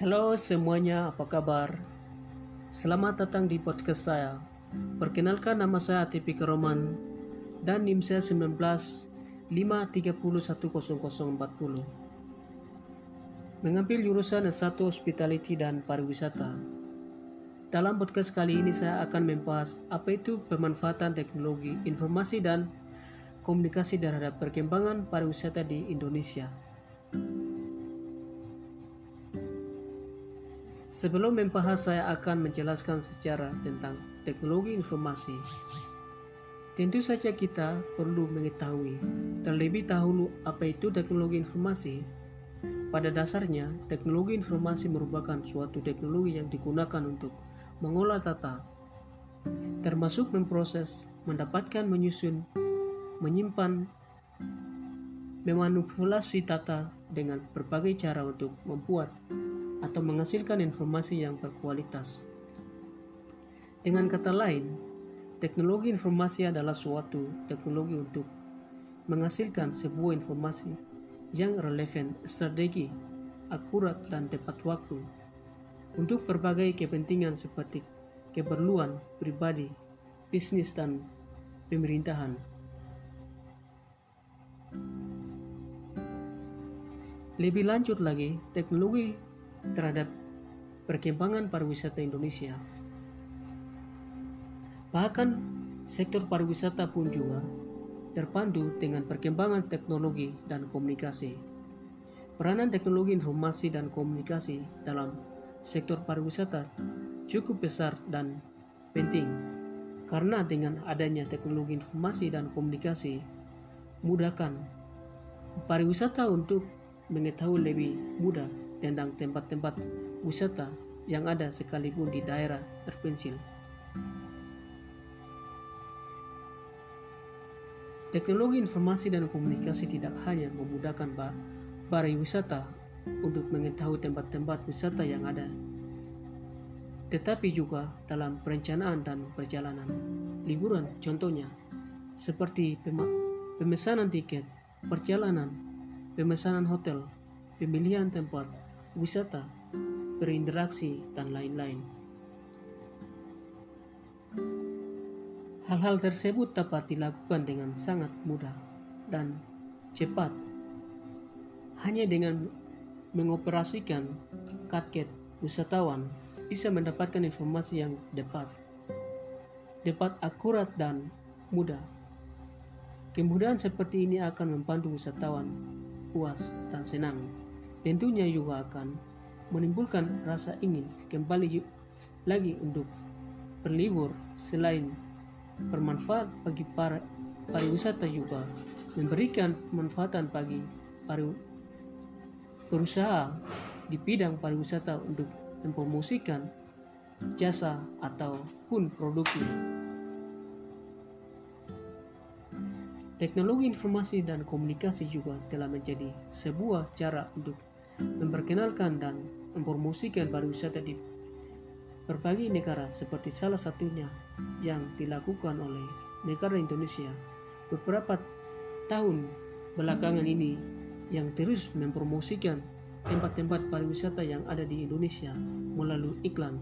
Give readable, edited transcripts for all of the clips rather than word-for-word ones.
Halo semuanya, apa kabar? Selamat datang di podcast saya. Perkenalkan, nama saya Atipika Roman dan NIM saya 19 530 10040. Mengambil jurusan S1 Hospitality dan Pariwisata. Dalam podcast kali ini saya akan membahas apa itu pemanfaatan teknologi, informasi dan komunikasi terhadap perkembangan pariwisata di Indonesia. Sebelum membahas, saya akan menjelaskan secara tentang teknologi informasi. Tentu saja kita perlu mengetahui terlebih dahulu apa itu teknologi informasi. Pada dasarnya, teknologi informasi merupakan suatu teknologi yang digunakan untuk mengolah data, termasuk memproses, mendapatkan, menyusun, menyimpan, memanipulasi data dengan berbagai cara untuk membuat atau menghasilkan informasi yang berkualitas. Dengan kata lain, teknologi informasi adalah suatu teknologi untuk menghasilkan sebuah informasi yang relevan, strategi, akurat, dan tepat waktu untuk berbagai kepentingan seperti keperluan pribadi, bisnis, dan pemerintahan. Lebih lanjut lagi, teknologi terhadap perkembangan pariwisata Indonesia. Bahkan sektor pariwisata pun juga terpandu dengan perkembangan teknologi dan komunikasi. Peranan teknologi informasi dan komunikasi dalam sektor pariwisata cukup besar dan penting, karena dengan adanya teknologi informasi dan komunikasi mudahkan pariwisata untuk mengetahui lebih mudah tentang tempat-tempat wisata yang ada sekalipun di daerah terpencil. Teknologi informasi dan komunikasi tidak hanya memudahkan pariwisata untuk mengetahui tempat-tempat wisata yang ada, tetapi juga dalam perencanaan dan perjalanan liburan, contohnya seperti pemesanan tiket, perjalanan, pemesanan hotel, pemilihan tempat wisata, berinteraksi, dan lain-lain. Hal-hal tersebut dapat dilakukan dengan sangat mudah dan cepat hanya dengan mengoperasikan paket. Wisatawan bisa mendapatkan informasi yang dapat, akurat, dan mudah. Kemudahan seperti ini akan membantu wisatawan puas dan senang. Tentunya juga akan menimbulkan rasa ingin kembali lagi untuk berlibur. Selain bermanfaat bagi para pariwisata, juga memberikan kemanfaatan bagi berusaha di bidang pariwisata untuk mempromosikan jasa ataupun produknya. Teknologi informasi dan komunikasi juga telah menjadi sebuah cara untuk memperkenalkan dan mempromosikan pariwisata di berbagai negara, seperti salah satunya yang dilakukan oleh negara Indonesia beberapa tahun belakangan ini, yang terus mempromosikan tempat-tempat pariwisata yang ada di Indonesia melalui iklan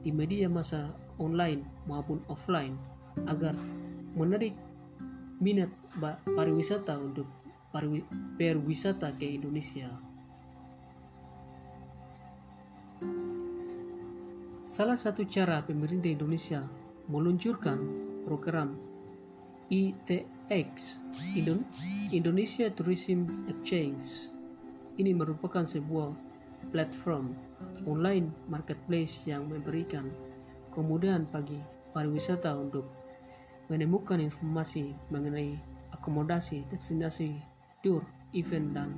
di media massa online maupun offline agar menarik minat pariwisata untuk berwisata ke Indonesia. Salah satu cara pemerintah Indonesia meluncurkan program ITX, Indonesia Tourism Exchange. Ini merupakan sebuah platform online marketplace yang memberikan kemudahan bagi pariwisata untuk menemukan informasi mengenai akomodasi, destinasi, tour, event, dan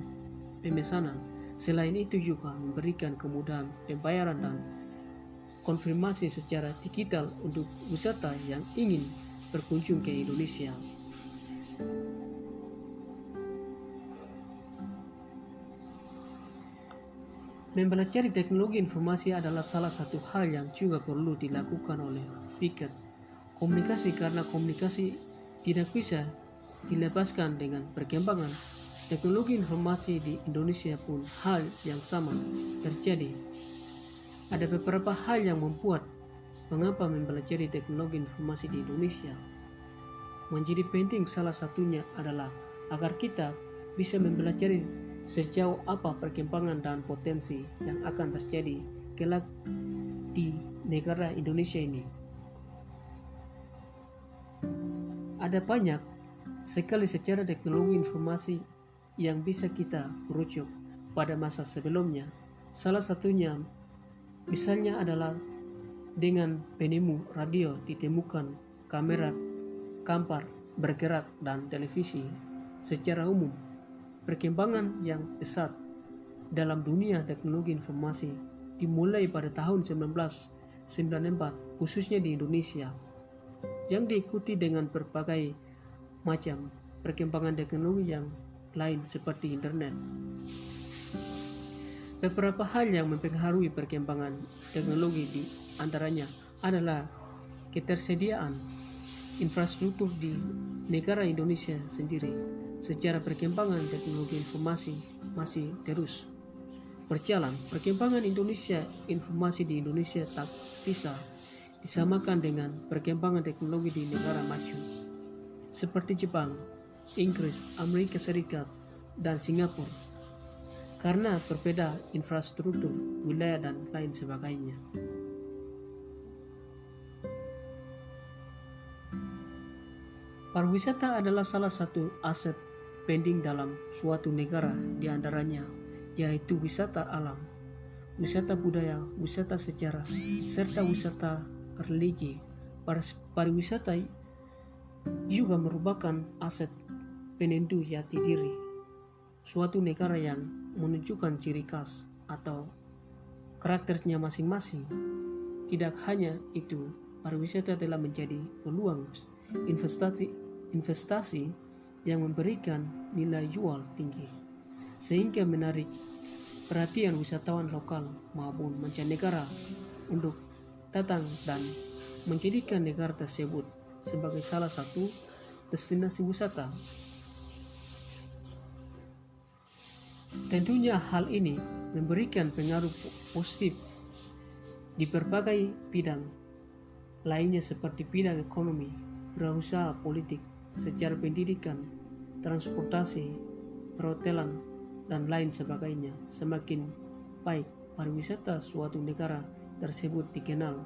pemesanan. Selain itu juga memberikan kemudahan pembayaran dan konfirmasi secara digital untuk wisata yang ingin berkunjung ke Indonesia. Mempelajari teknologi informasi adalah salah satu hal yang juga perlu dilakukan oleh piket komunikasi, karena komunikasi tidak bisa dilepaskan dengan perkembangan teknologi informasi di Indonesia pun hal yang sama terjadi. Ada beberapa hal yang membuat mengapa mempelajari teknologi informasi di Indonesia menjadi penting. Salah satunya adalah agar kita bisa mempelajari sejauh apa perkembangan dan potensi yang akan terjadi kelak di negara Indonesia ini. Ada banyak sekali secara teknologi informasi yang bisa kita rujuk pada masa sebelumnya. Salah satunya misalnya adalah dengan penemu radio ditemukan kamera kampar bergerak dan televisi. Secara umum, perkembangan yang pesat dalam dunia teknologi informasi dimulai pada tahun 1994 khususnya di Indonesia, yang diikuti dengan berbagai macam perkembangan teknologi yang lain seperti internet. Beberapa hal yang mempengaruhi perkembangan teknologi di antaranya adalah ketersediaan infrastruktur di negara Indonesia sendiri. Secara perkembangan teknologi informasi masih terus berjalan. Perkembangan informasi di Indonesia tak bisa disamakan dengan perkembangan teknologi di negara maju seperti Jepang, Inggris, Amerika Serikat, dan Singapura karena berbeda infrastruktur, wilayah, dan lain sebagainya. Pariwisata adalah salah satu aset penting dalam suatu negara, di antaranya yaitu wisata alam, wisata budaya, wisata sejarah, serta wisata religi. Pariwisata juga merupakan aset penentu jati diri suatu negara yang menunjukkan ciri khas atau karakternya masing-masing. Tidak hanya itu, pariwisata telah menjadi peluang investasi yang memberikan nilai jual tinggi, sehingga menarik perhatian wisatawan lokal maupun mancanegara untuk datang dan menjadikan negara tersebut sebagai salah satu destinasi wisata. Tentunya hal ini memberikan pengaruh positif di berbagai bidang lainnya seperti bidang ekonomi, berusaha, politik, sejarah, pendidikan, transportasi, perhotelan, dan lain sebagainya. Semakin baik pariwisata suatu negara tersebut dikenal,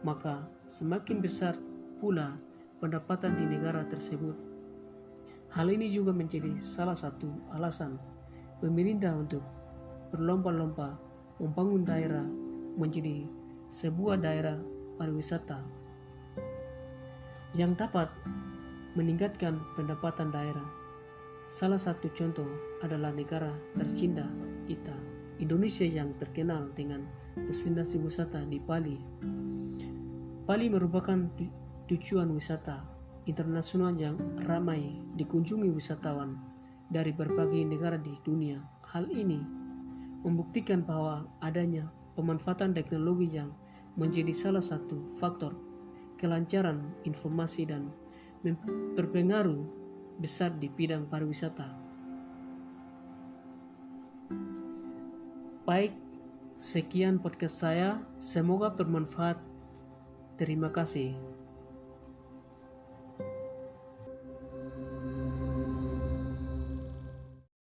maka semakin besar pula pendapatan di negara tersebut. Hal ini juga menjadi salah satu alasan pemerintah untuk berlomba-lomba membangun daerah menjadi sebuah daerah pariwisata yang dapat meningkatkan pendapatan daerah. Salah satu contoh adalah negara tercinta kita, Indonesia, yang terkenal dengan destinasi wisata di Bali. Bali merupakan tujuan wisata internasional yang ramai dikunjungi wisatawan dari berbagai negara di dunia. Hal ini membuktikan bahwa adanya pemanfaatan teknologi yang menjadi salah satu faktor kelancaran informasi dan berpengaruh besar di bidang pariwisata. Baik, sekian podcast saya, semoga bermanfaat. Terima kasih.